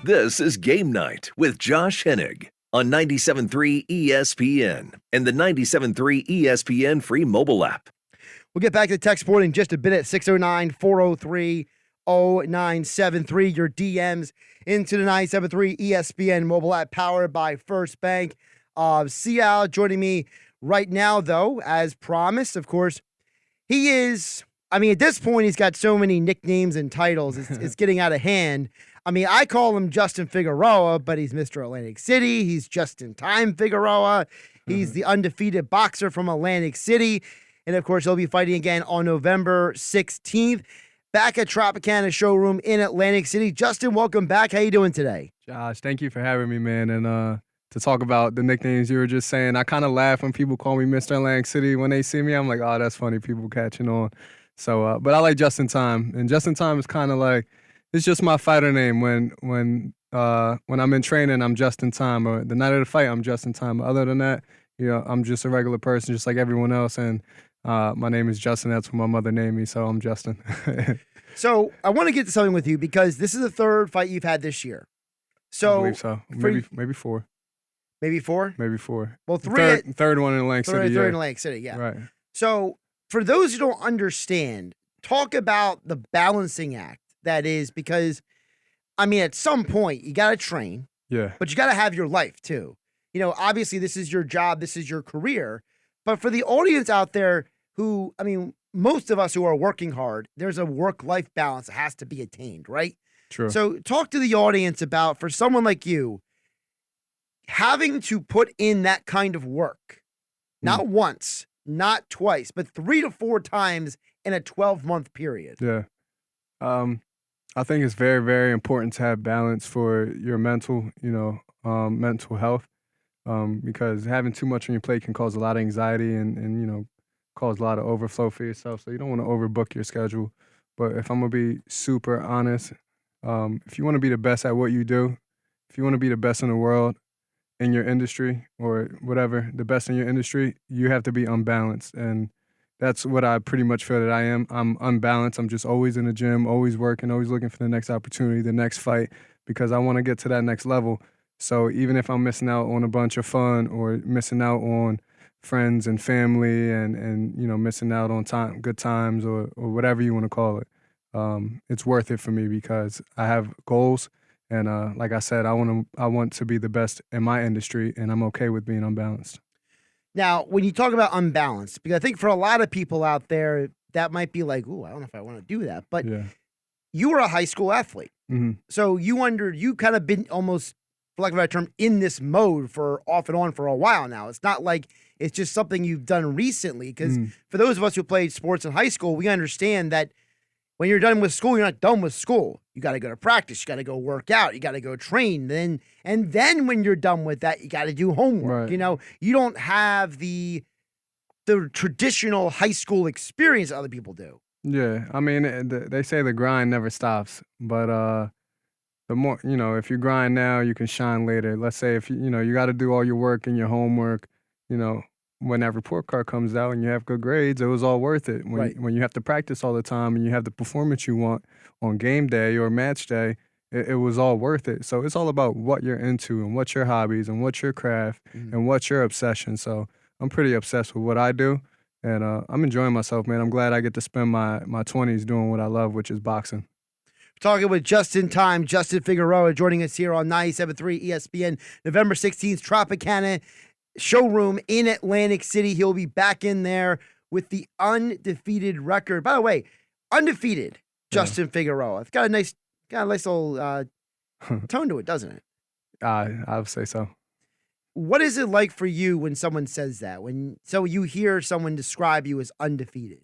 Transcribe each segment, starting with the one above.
This is Game Night with Josh Hennig on 97.3 ESPN and the 97.3 ESPN free mobile app. We'll get back to text board in just a bit at 609-403-0973. Your DMs into the 97.3 ESPN mobile app powered by First Bank of Seattle. Joining me right now, though, as promised, of course, he is, at this point, he's got so many nicknames and titles. It's getting out of hand. I call him Justin Figueroa, but he's Mr. Atlantic City. He's just-in-time Figueroa. He's the undefeated boxer from Atlantic City. And, of course, he'll be fighting again on November 16th back at Tropicana Showroom in Atlantic City. Justin, welcome back. How you doing today? Josh, thank you for having me, man. And to talk about the nicknames you were just saying, I kind of laugh when people call me Mr. Atlantic City. When they see me, I'm like, oh, that's funny, people catching on. So, but I like Just-in-Time. And Just-in-Time is kind of like, it's just my fighter name. When I'm in training, I'm Just-in-Time. Or the night of the fight, I'm Just-in-Time. Other than that, I'm just a regular person, just like everyone else. And my name is Justin. That's what my mother named me, so I'm Justin. So I want to get to something with you because this is the third fight you've had this year. So I believe so. Maybe four. Maybe four? Maybe four. Well, third one in Atlantic City. Third in Atlantic City, yeah. Right. So for those who don't understand, talk about the balancing act that is, because, at some point you got to train. Yeah. But you got to have your life too. Obviously this is your job, this is your career. But for the audience out there who, most of us who are working hard, there's a work-life balance that has to be attained, right? True. So talk to the audience about, for someone like you, having to put in that kind of work, not once, not twice, but 3 to 4 times in a 12-month period. Yeah. I think it's very, very important to have balance for your mental health, because having too much on your plate can cause a lot of anxiety and cause a lot of overflow for yourself. So you don't want to overbook your schedule. But if I'm going to be super honest, if you want to be the best at what you do, if you want to be the best in the world, in your industry or whatever, the best in your industry, you have to be unbalanced. And that's what I pretty much feel that I am. I'm unbalanced. I'm just always in the gym, always working, always looking for the next opportunity, the next fight, because I want to get to that next level. So even if I'm missing out on a bunch of fun or missing out on friends and family and missing out on good times or whatever you want to call it, it's worth it for me because I have goals. And like I said, I want to be the best in my industry, and I'm okay with being unbalanced. Now, when you talk about unbalanced, because I think for a lot of people out there, that might be like, ooh, I don't know if I want to do that. But yeah. You were a high school athlete. Mm-hmm. So you kind of been almost, for lack of a better term, in this mode for off and on for a while now. It's not like it's just something you've done recently. Because for those of us who played sports in high school, we understand that when you're done with school, you're not done with school. You got to go to practice. You got to go work out. You got to go train. Then when you're done with that, you got to do homework. Right. You don't have the traditional high school experience other people do. Yeah, they say the grind never stops, but the more if you grind now, you can shine later. Let's say if you got to do all your work and your homework, when that report card comes out and you have good grades, it was all worth it. When you have to practice all the time and you have the performance you want on game day or match day, it was all worth it. So it's all about what you're into and what's your hobbies and what's your craft and what's your obsession. So I'm pretty obsessed with what I do, and I'm enjoying myself, man. I'm glad I get to spend my 20s doing what I love, which is boxing. Talking with Just-in-Time, Justin Figueroa, joining us here on 97.3 ESPN, November 16th, Tropicana Showroom in Atlantic City. He'll be back in there with the undefeated record. By the way, undefeated Justin Figueroa. It's got a nice little tone to it, doesn't it? I would say so. What is it like for you when someone says that? So you hear someone describe you as undefeated?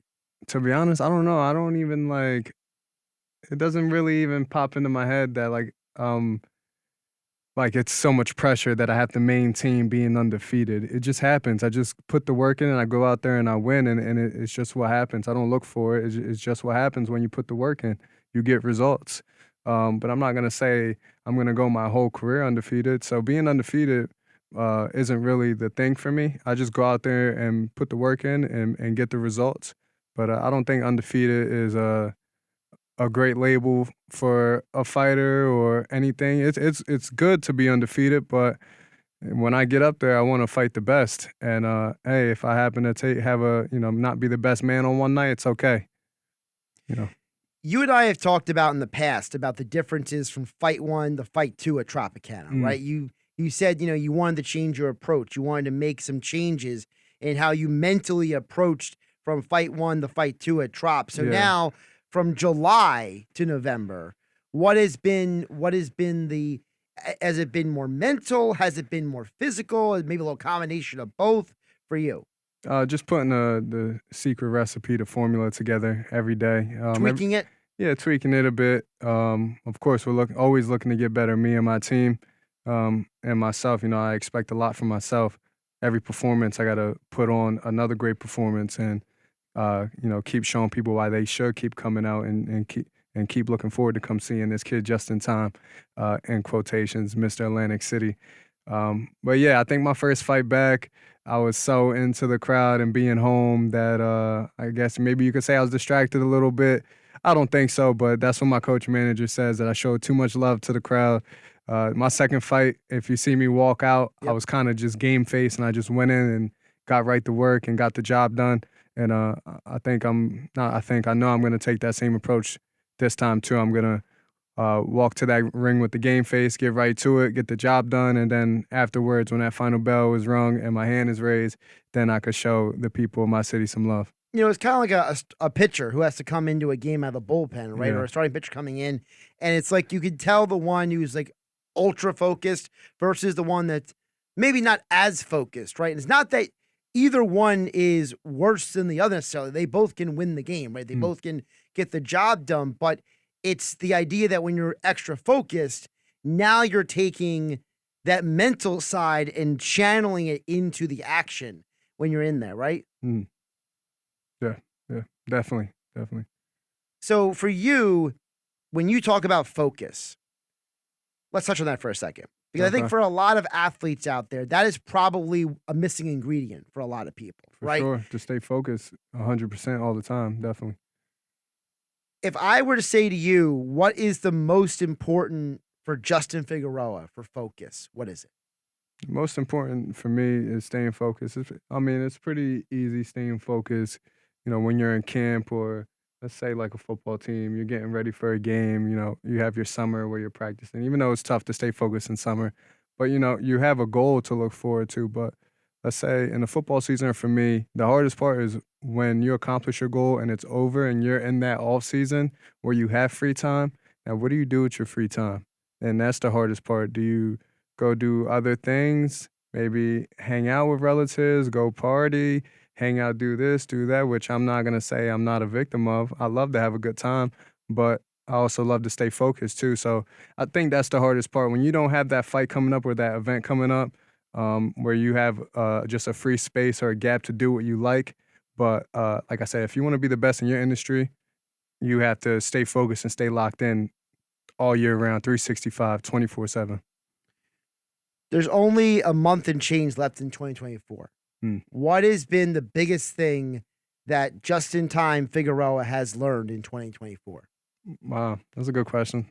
To be honest, I don't know. I don't even it doesn't really even pop into my head that it's so much pressure that I have to maintain being undefeated. It just happens. I just put the work in and I go out there and I win, and it's just what happens. I don't look for it. It's just what happens when you put the work in. You get results. But I'm not going to say I'm going to go my whole career undefeated. So being undefeated isn't really the thing for me. I just go out there and put the work in and get the results. But I don't think undefeated is a great label for a fighter or anything. It's good to be undefeated, but when I get up there, I want to fight the best. And hey, if I happen to not be the best man on one night, it's okay. You know. You and I have talked about in the past about the differences from fight one to fight two at Tropicana, right? You said, you wanted to change your approach. You wanted to make some changes in how you mentally approached from fight one to fight two at Trop. So now from July to November, has it been more mental? Has it been more physical? Maybe a little combination of both for you? Just putting the secret recipe, the formula together every day. Tweaking it? Yeah, tweaking it a bit. Of course, we're always looking to get better, me and my team, and myself. I expect a lot from myself. Every performance, I got to put on another great performance and, keep showing people why they should keep coming out and keep looking forward to come seeing this kid just in time, in quotations, Mr. Atlantic City. But yeah, I think my first fight back, I was so into the crowd and being home that I guess maybe you could say I was distracted a little bit. I don't think so, but that's what my coach manager says, that I showed too much love to the crowd. My second fight, if you see me walk out, I was kind of just game face, and I just went in and got right to work and got the job done. And I know I'm going to take that same approach this time too. I'm going to walk to that ring with the game face, get right to it, get the job done, and then afterwards, when that final bell is rung and my hand is raised, then I could show the people of my city some love. It's kind of like a pitcher who has to come into a game out of the bullpen, right? Yeah. Or a starting pitcher coming in, and it's like you could tell the one who's like ultra focused versus the one that's maybe not as focused, right? And it's not that either one is worse than the other necessarily. They both can win the game, right? They both can get the job done, but it's the idea that when you're extra focused, now you're taking that mental side and channeling it into the action when you're in there, right? Yeah, definitely. So for you, when you talk about focus, let's touch on that for a second. Because I think for a lot of athletes out there, that is probably a missing ingredient for a lot of people, right? For sure, to stay focused 100% all the time, definitely. If I were to say to you, what is the most important for Justin Figueroa for focus? What is it? Most important for me is staying focused. It's pretty easy staying focused, when you're in camp or let's say like a football team, you're getting ready for a game, you have your summer where you're practicing, even though it's tough to stay focused in summer, but you have a goal to look forward to. But let's say in the football season, for me, the hardest part is when you accomplish your goal and it's over and you're in that off season where you have free time. Now, what do you do with your free time? And that's the hardest part. Do you go do other things, maybe hang out with relatives, go party, hang out, do this, do that, which I'm not going to say I'm not a victim of. I love to have a good time, but I also love to stay focused too. So I think that's the hardest part. When you don't have that fight coming up or that event coming up, where you have just a free space or a gap to do what you like. But like I said, if you want to be the best in your industry, you have to stay focused and stay locked in all year round, 365, 24/7. There's only a month and change left in 2024. What has been the biggest thing that just-in-time Figueroa has learned in 2024? Wow, that's a good question.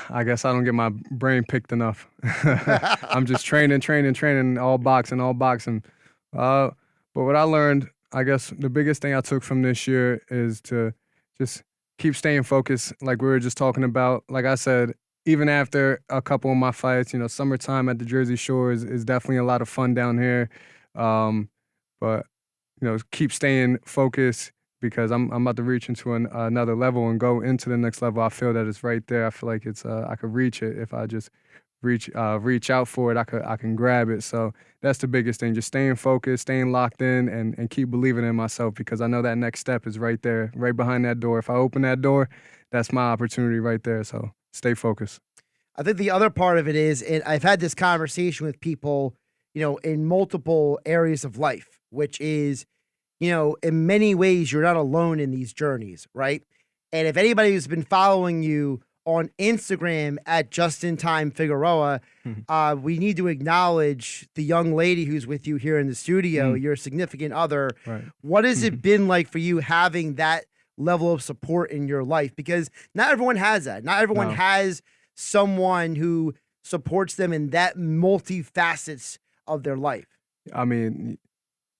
I guess I don't get my brain picked enough. I'm just training, all boxing. But what I learned, I guess the biggest thing I took from this year is to just keep staying focused, like we were just talking about. Like I said, even after a couple of my fights, summertime at the Jersey Shore is definitely a lot of fun down here. But, keep staying focused because I'm about to reach into another level and go into the next level. I feel that it's right there. I feel like it's I could reach it if I just reach out for it. I can grab it. So that's the biggest thing, just staying focused, staying locked in, and keep believing in myself because I know that next step is right there, right behind that door. If I open that door, that's my opportunity right there. So stay focused. I think the other part of it is, and I've had this conversation with people, in multiple areas of life, which is, in many ways, you're not alone in these journeys, right? And if anybody who's been following you on Instagram at Just-in-Time Figueroa, we need to acknowledge the young lady who's with you here in the studio, your significant other. Right. What has it been like for you having that level of support in your life, because not everyone has that. Not everyone No. has someone who supports them in that multifacets of their life. I mean,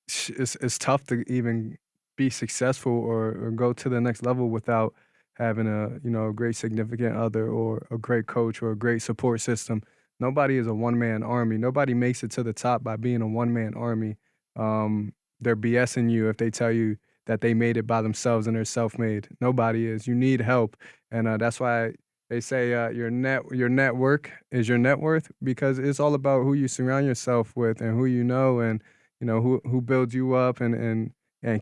it's tough to even be successful or go to the next level without having a great significant other or a great coach or a great support system. Nobody is a one-man army. Nobody makes it to the top by being a one-man army. They're BSing you if they tell you that they made it by themselves and they're self-made. Nobody is. You need help, and that's why they say your network is your net worth, because it's all about who you surround yourself with and who you know, and who builds you up and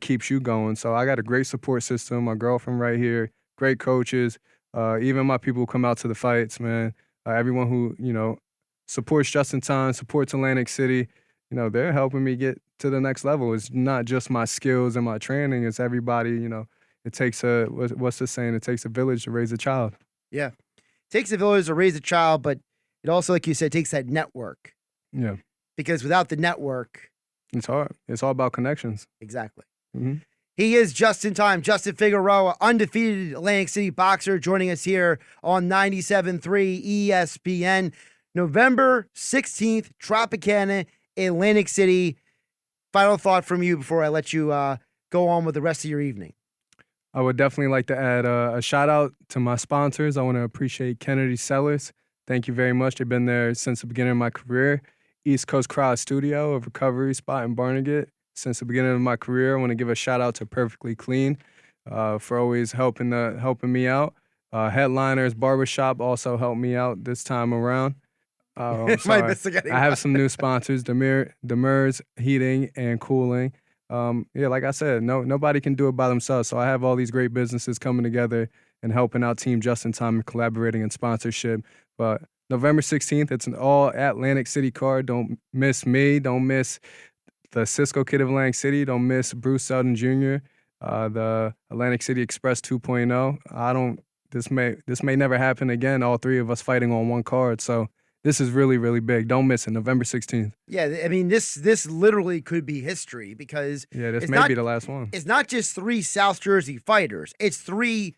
keeps you going. So I got a great support system. My girlfriend right here, great coaches, even my people who come out to the fights, man. Everyone who supports Just in Time, supports Atlantic City. They're helping me get to the next level. It's not just my skills and my training. It's everybody. It takes what's the saying? It takes a village to raise a child. Yeah. It takes a village to raise a child, but it also, like you said, takes that network. Yeah. Because without the network, it's hard. It's all about connections. Exactly. Mm-hmm. He is Just in Time. Justin Figueroa, undefeated Atlantic City boxer, joining us here on 97.3 ESPN. November 16th, Tropicana, Atlantic City. Final thought from you before I let you go on with the rest of your evening. I would definitely like to add a shout out to my sponsors. I want to appreciate Kennedy Sellers. Thank you very much. They've been there since the beginning of my career. East Coast Crowd Studio, a recovery spot in Barnegat. Since the beginning of my career, I want to give a shout out to Perfectly Clean for always helping me out. Headliners Barbershop also helped me out this time around. I'm sorry. I have some new sponsors, Demers Heating and Cooling. Like I said, nobody can do it by themselves. So I have all these great businesses coming together and helping out Team Just in Time and collaborating in sponsorship. But November 16th, it's an all Atlantic City card. Don't miss me. Don't miss the Cisco Kid of Atlantic City. Don't miss Bruce Selden Jr., the Atlantic City Express 2.0. This may never happen again, all three of us fighting on one card. So this is really, really big. Don't miss it, November 16th. Yeah, I mean, this literally could be history, because this may be the last one. It's not just three South Jersey fighters. It's three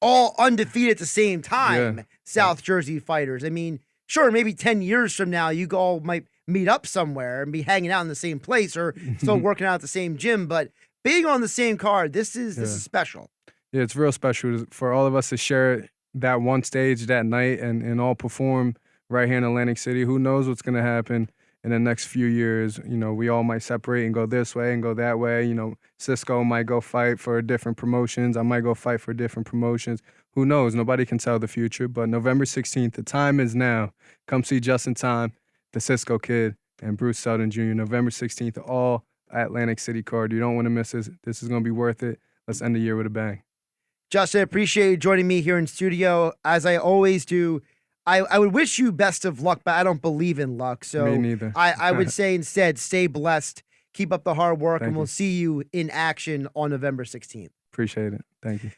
all undefeated at the same time South Jersey fighters. I mean, sure, maybe 10 years from now, you all might meet up somewhere and be hanging out in the same place or still working out at the same gym, but being on the same card, this is special. Yeah, it's real special for all of us to share that one stage that night and all perform right here in Atlantic City. Who knows what's going to happen in the next few years? We all might separate and go this way and go that way. Cisco might go fight for different promotions. I might go fight for different promotions. Who knows? Nobody can tell the future. But November 16th, the time is now. Come see Just in Time, the Cisco Kid, and Bruce Selden Jr. November 16th, all Atlantic City card. You don't want to miss this. This is going to be worth it. Let's end the year with a bang. Justin, I appreciate you joining me here in studio. As I always do, I would wish you best of luck, but I don't believe in luck. So me neither. I would say instead, stay blessed, keep up the hard work, and we'll see you in action on November 16th. Appreciate it. Thank you.